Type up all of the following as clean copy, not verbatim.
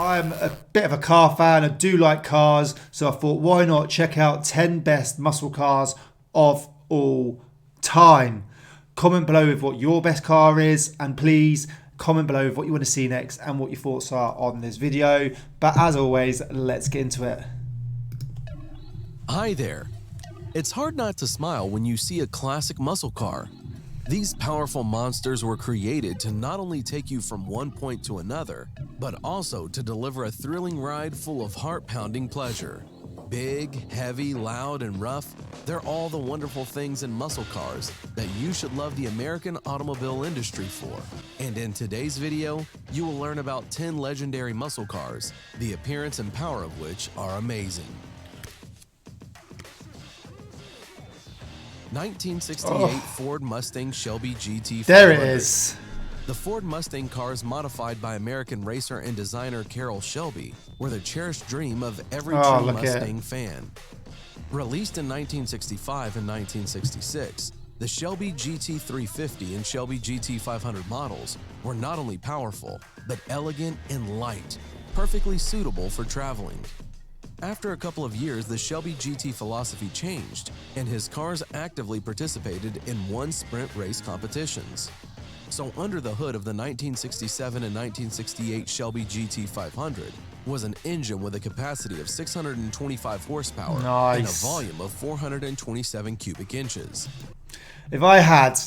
I'm a bit of a car fan. I do like cars, so I thought, why not check out 10 best muscle cars of all time. Comment below with what your best car is, and please comment below with what you want to see next and what your thoughts are on this video. But as always, let's get into it. Hi there. It's hard not to smile when you see a classic muscle car. These powerful monsters were created to not only take you from one point to another, but also to deliver a thrilling ride full of heart-pounding pleasure. Big, heavy, loud, and rough, they're all the wonderful things in muscle cars that you should love the American automobile industry for. And in today's video, you will learn about 10 legendary muscle cars, the appearance and power of which are amazing. 1968 Ford Mustang Shelby GT. There it is. The Ford Mustang cars, modified by American racer and designer Carroll Shelby, were the cherished dream of every true Mustang fan. Released in 1965 and 1966, the Shelby GT350 and Shelby GT500 models were not only powerful, but elegant and light, perfectly suitable for traveling. After a couple of years, the Shelby GT philosophy changed, and his cars actively participated in one-sprint race competitions. So under the hood of the 1967 and 1968 Shelby GT500 was an engine with a capacity of 625 horsepower and a volume of 427 cubic inches. If I had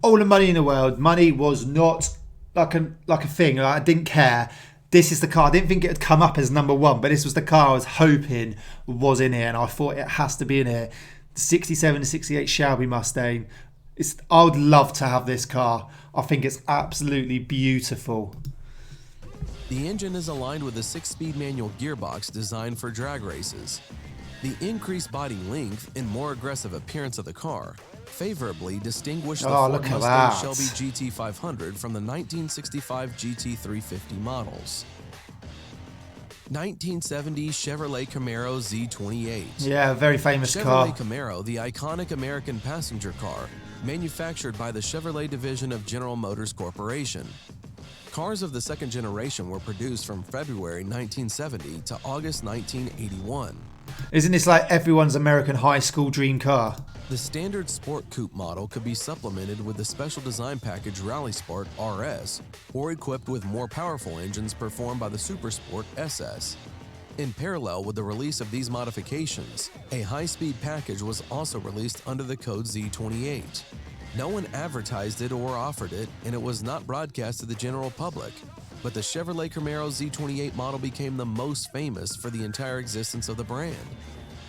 all the money in the world, money was not like a thing. I didn't care. This is the car. I didn't think it would come up as number one, but this was the car I was hoping was in here, and I thought it has to be in here. The 67 to 68 Shelby Mustang. I would love to have this car. I think it's absolutely beautiful. The engine is aligned with a 6-speed manual gearbox designed for drag races. The increased body length and more aggressive appearance of the car favorably distinguished the Ford Mustang Shelby GT500 from the 1965 GT350 models. 1970 Chevrolet Camaro Z28. Yeah, very famous car. Chevrolet Camaro, the iconic American passenger car, manufactured by the Chevrolet division of General Motors Corporation. Cars of the second generation were produced from February 1970 to August 1981. Isn't this like everyone's American high school dream car? The standard Sport Coupe model could be supplemented with the special design package Rally Sport RS, or equipped with more powerful engines performed by the Super Sport SS. In parallel with the release of these modifications, a high-speed package was also released under the code Z28. No one advertised it or offered it, and it was not broadcast to the general public. But the Chevrolet Camaro Z28 model became the most famous for the entire existence of the brand.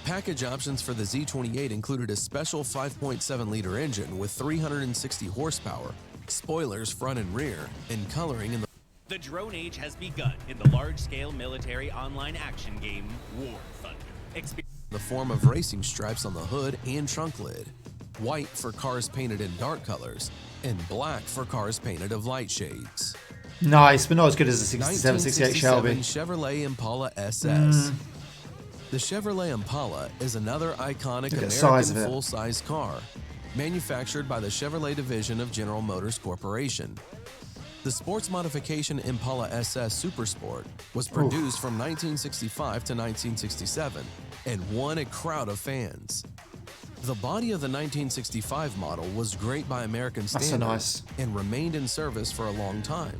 Package options for the Z28 included a special 5.7-liter engine with 360 horsepower, spoilers front and rear, and coloring in the... The drone age has begun in the large-scale military online action game War Thunder. The form of racing stripes on the hood and trunk lid, white for cars painted in dark colors, and black for cars painted of light shades. Nice, but not as good as the 67, 68 Shelby. Chevrolet Impala SS. The Chevrolet Impala is another iconic American full-size car, manufactured by the Chevrolet division of General Motors Corporation. The sports modification Impala SS Super Sport was produced from 1965 to 1967 and won a crowd of fans. The body of the 1965 model was great by American standards and remained in service for a long time.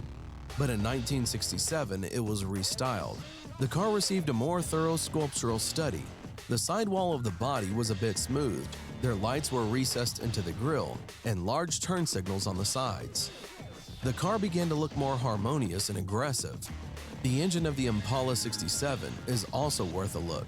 But in 1967, it was restyled. The car received a more thorough sculptural study. The sidewall of the body was a bit smoothed, their lights were recessed into the grille, and large turn signals on the sides. The car began to look more harmonious and aggressive. The engine of the Impala 67 is also worth a look.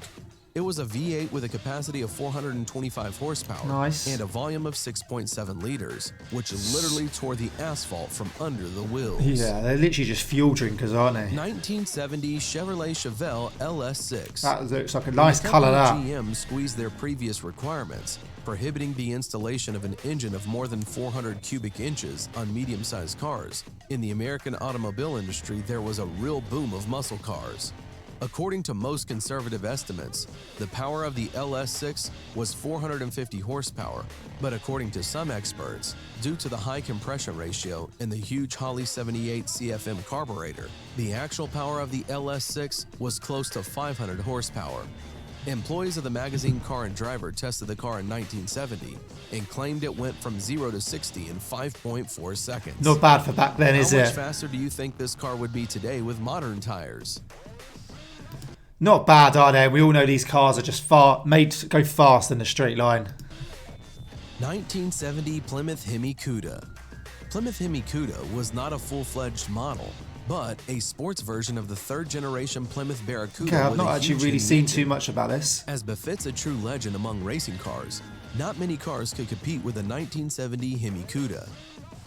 It was a V8 with a capacity of 425 horsepower and a volume of 6.7 liters, which literally tore the asphalt from under the wheels. Yeah, they're literally just fuel drinkers, aren't they? 1970 Chevrolet Chevelle LS6. That looks like a nice colour, that. GM squeezed their previous requirements, prohibiting the installation of an engine of more than 400 cubic inches on medium-sized cars. In the American automobile industry, there was a real boom of muscle cars. According to most conservative estimates, the power of the LS6 was 450 horsepower, but according to some experts, due to the high compression ratio and the huge Holley 78 CFM carburetor, the actual power of the LS6 was close to 500 horsepower. Employees of the magazine Car and Driver tested the car in 1970 and claimed it went from 0 to 60 in 5.4 seconds. Not bad for back then, is it? How much faster do you think this car would be today with modern tires? Not bad, are they? We all know these cars are just made to go fast in a straight line. 1970 Plymouth Hemi Cuda. Plymouth Hemi Cuda was not a full-fledged model, but a sports version of the third-generation Plymouth Barracuda. Okay, I've not actually really seen too much about this. As befits a true legend among racing cars, not many cars could compete with the 1970 Hemi Cuda.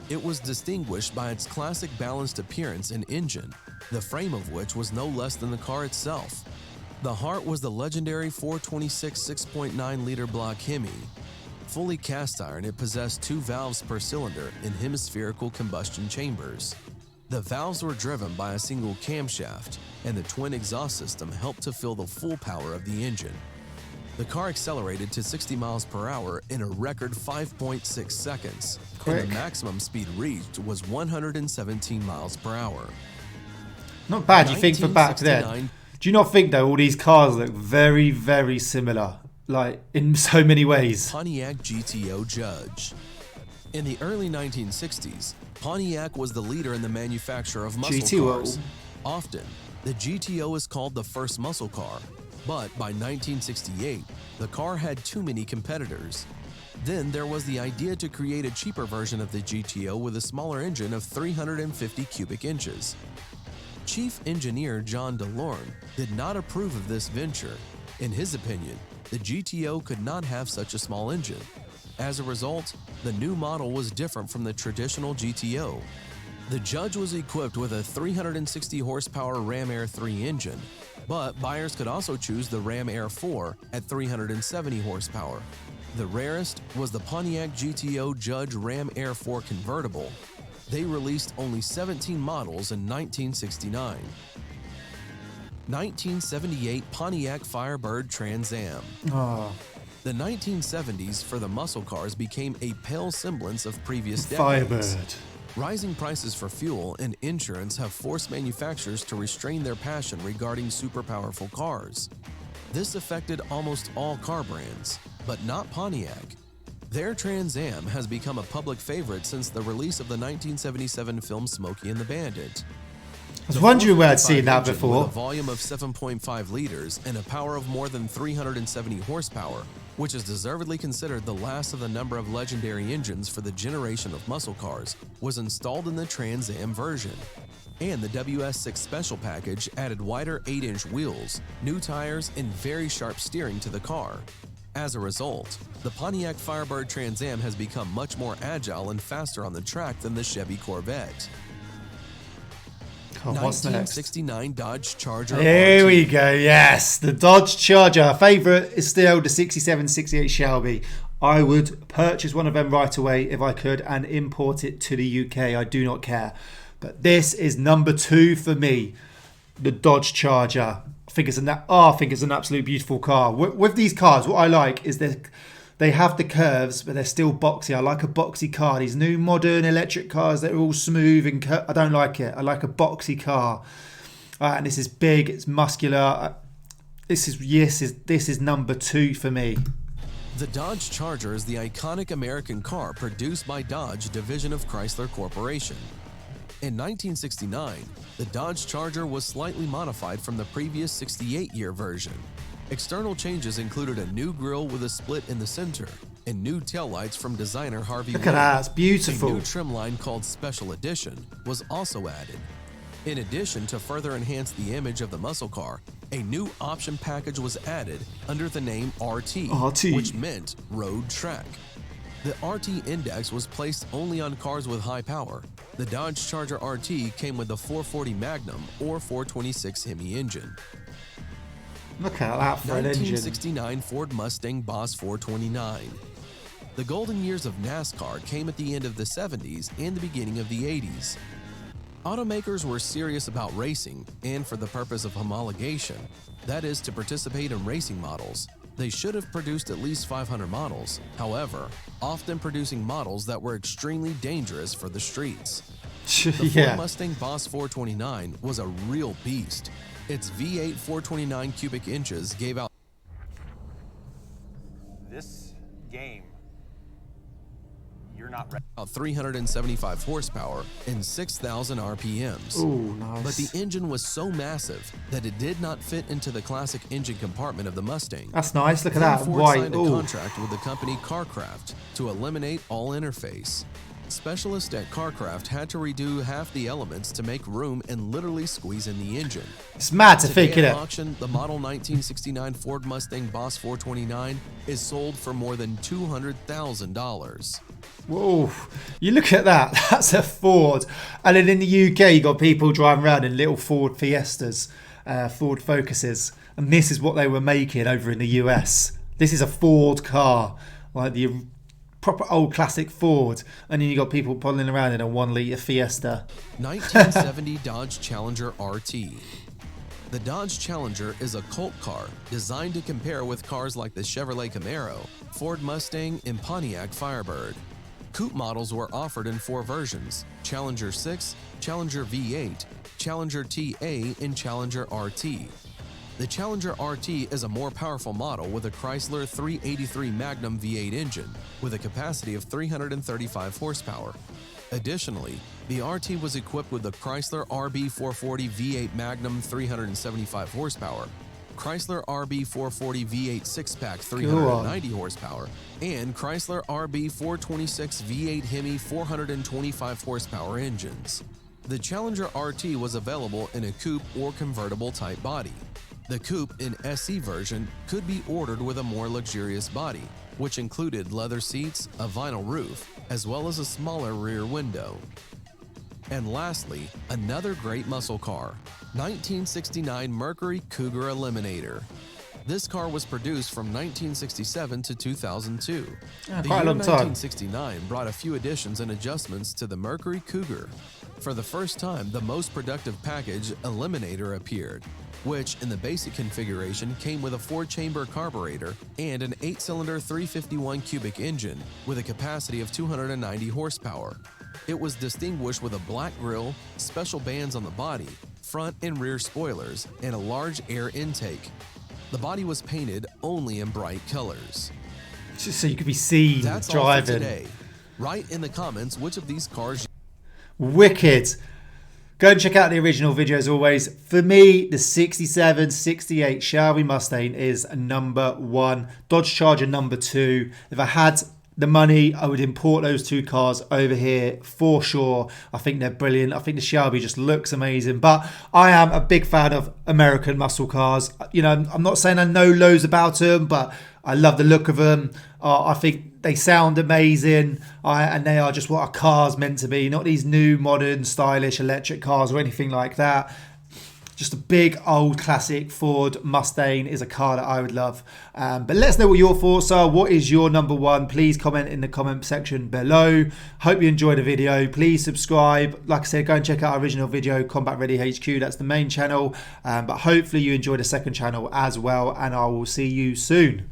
It was distinguished by its classic balanced appearance and engine, the frame of which was no less than the car itself. The heart was the legendary 426 6.9-liter block Hemi. Fully cast iron, it possessed 2 valves per cylinder in hemispherical combustion chambers. The valves were driven by a single camshaft, and the twin exhaust system helped to fill the full power of the engine. The car accelerated to 60 miles per hour in a record 5.6 seconds, Quick. and the maximum speed reached was 117 miles per hour. Not bad, you think, for back then. Do you not think, though, all these cars look very, very similar, like, in so many ways? Pontiac GTO Judge. In the early 1960s, Pontiac was the leader in the manufacture of muscle cars. Often, the GTO is called the first muscle car, but by 1968, the car had too many competitors. Then there was the idea to create a cheaper version of the GTO with a smaller engine of 350 cubic inches. Chief Engineer John DeLorme did not approve of this venture. In his opinion, the GTO could not have such a small engine. As a result, the new model was different from the traditional GTO. The Judge was equipped with a 360 horsepower Ram Air 3 engine, but buyers could also choose the Ram Air 4 at 370 horsepower. The rarest was the Pontiac GTO Judge Ram Air 4 convertible. They released only 17 models in 1969. 1978 Pontiac Firebird Trans Am. The 1970s for the muscle cars became a pale semblance of previous decades. Firebird. Rising prices for fuel and insurance have forced manufacturers to restrain their passion regarding super powerful cars. This affected almost all car brands, but not Pontiac. Their Trans Am has become a public favorite since the release of the 1977 film Smokey and the Bandit. I was wondering where I'd seen that before. With a volume of 7.5 liters and a power of more than 370 horsepower, which is deservedly considered the last of the number of legendary engines for the generation of muscle cars, was installed in the Trans Am version. And the WS6 Special Package added wider 8-inch wheels, new tires, and very sharp steering to the car. As a result, the Pontiac Firebird Trans Am has become much more agile and faster on the track than the Chevy Corvette. Oh, what's 1969 next? Dodge Charger. Here we go, yes. The Dodge Charger. Our favourite is still the 67, 68 Shelby. I would purchase one of them right away if I could and import it to the UK. I do not care. But this is number 2 for me. The Dodge Charger. I think it's an absolute beautiful car. With these cars, what I like is they have the curves, but they're still boxy. I like a boxy car. These new modern electric cars, they're all smooth and I don't like it. I like a boxy car. And this is big, it's muscular. This is number 2 for me. The Dodge Charger is the iconic American car produced by Dodge, division of Chrysler Corporation. In 1969, the Dodge Charger was slightly modified from the previous 68-year version. External changes included a new grille with a split in the center and new taillights from designer Harvey Look at that, it's beautiful. A new trim line called Special Edition was also added. In addition, to further enhance the image of the muscle car, a new option package was added under the name RT, which meant Road Track. The RT index was placed only on cars with high power. The Dodge Charger RT came with the 440 Magnum or 426 Hemi engine. Look at that for an engine. 1969 Ford Mustang Boss 429. The golden years of NASCAR came at the end of the 70s and the beginning of the 80s. Automakers were serious about racing, and for the purpose of homologation, that is to participate in racing models, they should have produced at least 500 models, however, often producing models that were extremely dangerous for the streets. The Ford Mustang Boss 429 was a real beast. Its V8 429 cubic inches gave out this game. You're not ready. 375 horsepower and 6,000 RPMs. Ooh, nice. But the engine was so massive that it did not fit into the classic engine compartment of the Mustang. That's nice. Look at that. Ford White. signed a contract with the company CarCraft to eliminate all interface. Specialists at CarCraft had to redo half the elements to make room and literally squeeze in the engine. It's mad to think, Today isn't at it? auction, the model 1969 Ford Mustang Boss 429 is sold for more than $200,000. Whoa, you look at that. That's a Ford. And then in the UK, you got people driving around in little Ford Fiestas, Ford Focuses. And this is what they were making over in the US. This is a Ford car, like the proper old classic Ford. And then you got people pulling around in a 1 litre Fiesta. 1970 Dodge Challenger RT. The Dodge Challenger is a cult car designed to compare with cars like the Chevrolet Camaro, Ford Mustang, and Pontiac Firebird. Coupe models were offered in 4 versions: Challenger 6, Challenger V8, Challenger TA, and Challenger RT. The Challenger RT is a more powerful model with a Chrysler 383 Magnum V8 engine with a capacity of 335 horsepower. Additionally, the RT was equipped with the Chrysler RB440 V8 Magnum 375 horsepower, Chrysler RB440 V8 6-pack 390 horsepower, and Chrysler RB426 V8 Hemi 425 horsepower engines. The Challenger RT was available in a coupe or convertible type body. The coupe in SE version could be ordered with a more luxurious body, which included leather seats, a vinyl roof, as well as a smaller rear window. And lastly, another great muscle car, 1969 Mercury Cougar Eliminator. This car was produced from 1967 to 2002. The year 1969 brought a few additions and adjustments to the Mercury Cougar. For the first time, the most productive package, Eliminator, appeared, which in the basic configuration came with a 4-chamber carburetor and an 8-cylinder 351 cubic engine with a capacity of 290 horsepower. It was distinguished with a black grille, special bands on the body, front and rear spoilers, and a large air intake. The body was painted only in bright colors. Just so you could be seen That's driving. all for today. Write in the comments which of these cars. Wicked. Go and check out the original video as always. For me, the 67, 68 Shelby Mustang is number 1. Dodge Charger number 2. If I had the money, I would import those 2 cars over here for sure. I think they're brilliant. I think the Shelby just looks amazing. But I am a big fan of American muscle cars. You know, I'm not saying I know loads about them, but I love the look of them. I think they sound amazing. And they are just what a car's meant to be. Not these new, modern, stylish electric cars or anything like that. Just a big old classic Ford Mustang is a car that I would love. But let us know what your thoughts are. What is your number 1? Please comment in the comment section below. Hope you enjoyed the video. Please subscribe. Like I said, go and check out our original video, Combat Ready HQ. That's the main channel. But hopefully you enjoy the second channel as well. And I will see you soon.